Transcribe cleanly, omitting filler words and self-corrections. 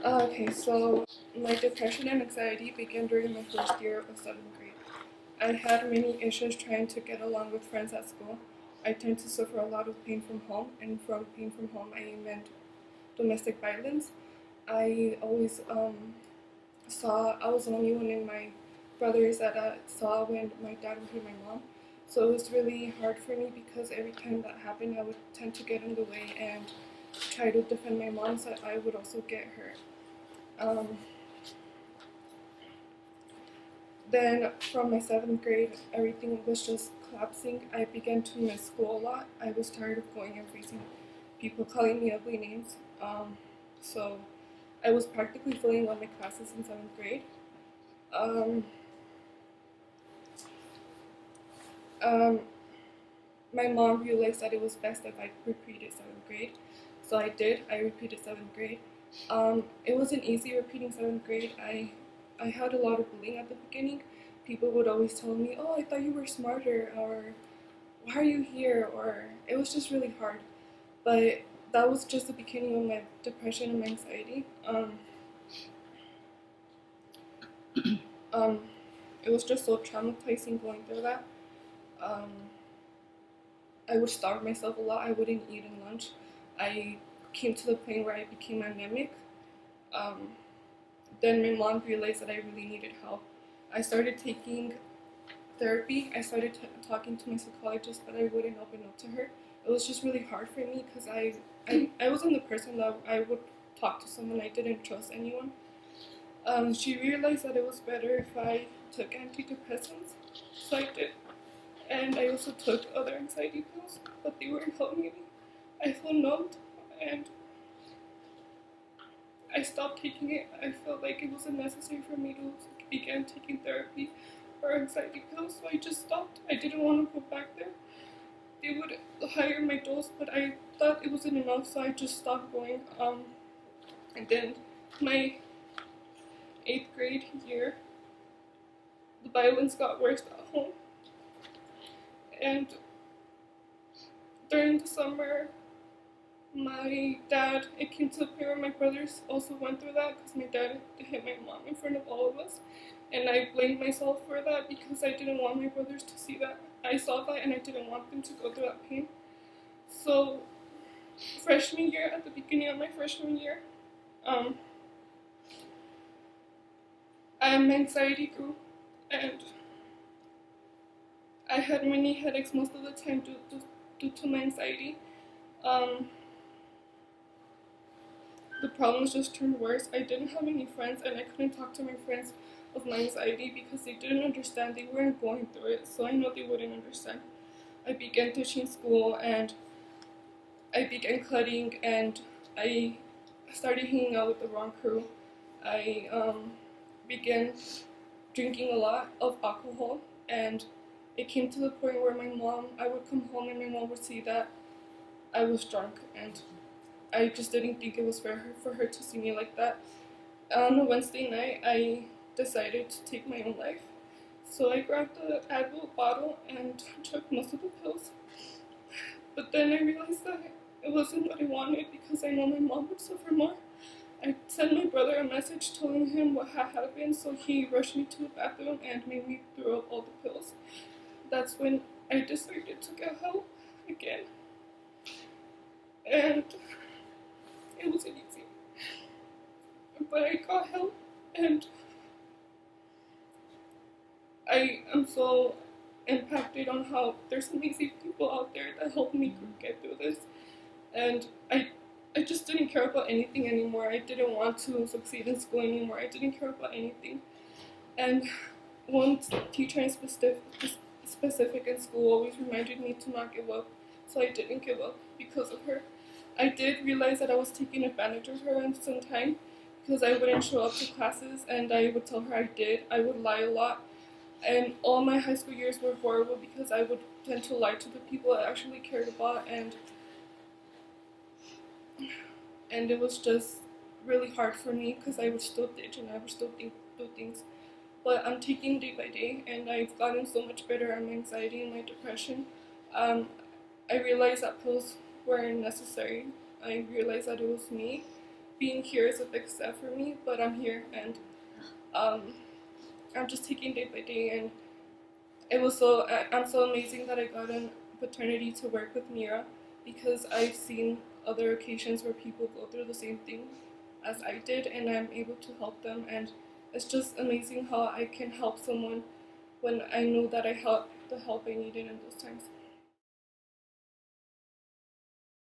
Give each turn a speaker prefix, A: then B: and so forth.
A: Okay, so my depression and anxiety began during my first year of 7th grade. I had many issues trying to get along with friends at school. I tend to suffer a lot of pain from home, and from pain from home, I meant domestic violence. I always saw, I was the only one in my brothers that saw when my dad would hit my mom. So it was really hard for me because every time that happened, I would tend to get in the way and try to defend my mom so I would also get hurt. Um, Then from my 7th grade, everything was just collapsing. I began to miss school a lot. I was tired of going and facing people calling me ugly names. So I was practically failing all my classes in 7th grade. Um, um, my mom realized that it was best if I repeated 7th grade. So I did. I repeated 7th grade. It wasn't easy repeating 7th grade. I had a lot of bullying at the beginning. People would always tell me, "Oh, I thought you were smarter," or "Why are you here?" Or it was just really hard. But that was just the beginning of my depression and my anxiety. Um, it was just so traumatizing going through that. Um, I would starve myself a lot. I wouldn't eat in lunch. I came to the point where I became anemic. Um, then my mom realized that I really needed help. I started taking therapy. I started talking to my psychologist, but I wouldn't open up to her. It was just really hard for me because I wasn't the person that I would talk to someone. I didn't trust anyone. She realized that it was better if I took antidepressants, so I did. And I also took other anxiety pills, but they weren't helping me. I felt numbed, and I stopped taking it. I felt like it wasn't necessary for me to begin taking therapy or anxiety pills, so I just stopped. I didn't want to go back there. They would higher my dose, but I thought it wasn't enough, so I just stopped going. And then my 8th grade year, the violence got worse at home, and during the summer, it came to a point where my brothers also went through that because my dad hit my mom in front of all of us. And I blamed myself for that because I didn't want my brothers to see that. I saw that and I didn't want them to go through that pain. So, freshman year, at the beginning of my freshman year, my anxiety grew and I had many headaches most of the time due to my anxiety. The problems just turned worse. I didn't have any friends and I couldn't talk to my friends of my anxiety because they didn't understand. They weren't going through it, so I know they wouldn't understand. I began ditching school and I began cutting and I started hanging out with the wrong crew. I began drinking a lot of alcohol, and it came to the point where I would come home and my mom would see that I was drunk, and I just didn't think it was fair for her to see me like that. On a Wednesday night, I decided to take my own life. So I grabbed the Advil bottle and took most of the pills. But then I realized that it wasn't what I wanted because I know my mom would suffer more. I sent my brother a message telling him what had happened, so he rushed me to the bathroom and made me throw up all the pills. That's when I decided to get help again. And it wasn't easy. But I got help, and I am so impacted on how there's amazing people out there that helped me get through this. And I just didn't care about anything anymore. I didn't want to succeed in school anymore. I didn't care about anything. And one teacher in specific in school always reminded me to not give up. So I didn't give up because of her. I did realize that I was taking advantage of her in some time because I wouldn't show up to classes and I would tell her I did. I would lie a lot. And all my high school years were horrible because I would tend to lie to the people I actually cared about, and it was just really hard for me because I would still ditch and I would still do things. But I'm taking day by day, and I've gotten so much better at my anxiety and my depression. I realized that pills weren't necessary. I realized that it was me, being here is a big step for me, but I'm here, and um, I'm just taking day by day. And I'm so amazing that I got an opportunity to work with Mira, because I've seen other occasions where people go through the same thing as I did, and I'm able to help them. And it's just amazing how I can help someone when I know that I help the help I needed in those times.